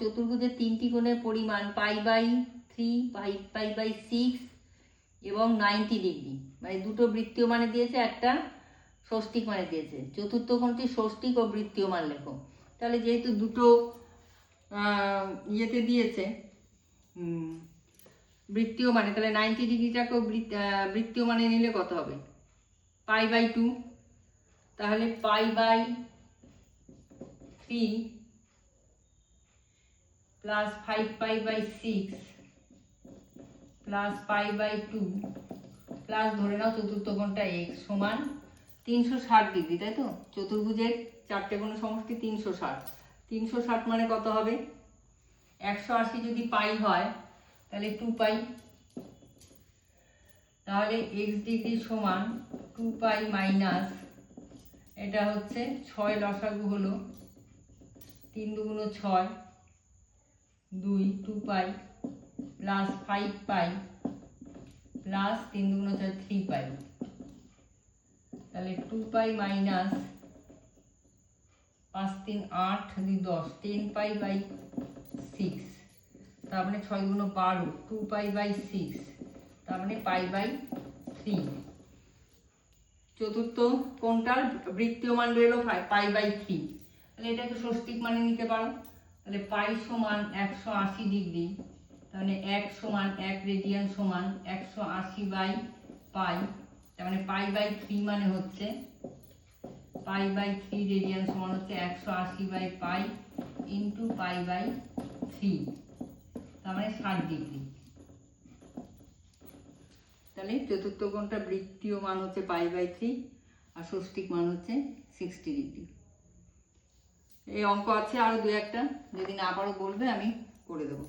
চতুর্ভুজের তিনটি কোণের পরিমাণ π/3, π/6 এবং 90 ডিগ্রি, মানে দুটো বৃত্তীয় মানে দিয়েছে, একটা ষষ্ঠিক মানে দিয়েছে। চতুর্থ কোণটি ষষ্ঠিক ও বৃত্তীয় মান লেখো। তাহলে যেহেতু দুটো ইয়েতে দিয়েছে বৃত্তীয় মানে, তাহলে 90 ডিগ্রিটাকেও বৃত্তীয় মানে নিলে কত হবে? π/2, তাহলে π/3 প্লাস 5π/6 প্লাস π/2 প্লাস ধরে নাও চতুর্থ কোণটা x সমান 360 ডিগ্রি, তাই তো? চতুর্ভুজের চারটে কোণের সমষ্টি 360। 360 মানে কত হবে? 180 যদি পাই হয় তাহলে 2π, তাহলে x ডিগ্রি সমান 2π মাইনাস, এটা হচ্ছে 6 লসাগু হলো 3 দুগুণ 6, 2 2π প্লাস 5π প্লাস 3 দুগুণ 4 3π, তাহলে 2π মাইনাস 5 3 8 2 10, 10π/6, তার মানে 6 গুণ 12, 2π/6, তার মানে π/3। চতুর্থ কোণটার বৃত্তীয় মান বেরোলো π/3, তাহলে এটাকে ষষ্ঠিক মানে নিতে পারো। তাহলে π সমান 180 ডিগ্রি, তাহলে 1 সমান 1 রেডিয়ান সমান 180/π, তার মানে π/3 মানে হচ্ছে π/3 রেডিয়ান সমান হচ্ছে 180/π ইন্টু π/3, তার মানে 60 ডিগ্রি। তাহলে চতুর্থ কোণটা বৃত্তীয় মান হচ্ছে π/3 আর ষষ্ঠিক মান হচ্ছে 60 ডিগ্রি। এই অঙ্ক আছে আরো দু একটা, যদি না পারো বলবে, আমি করে দেবো।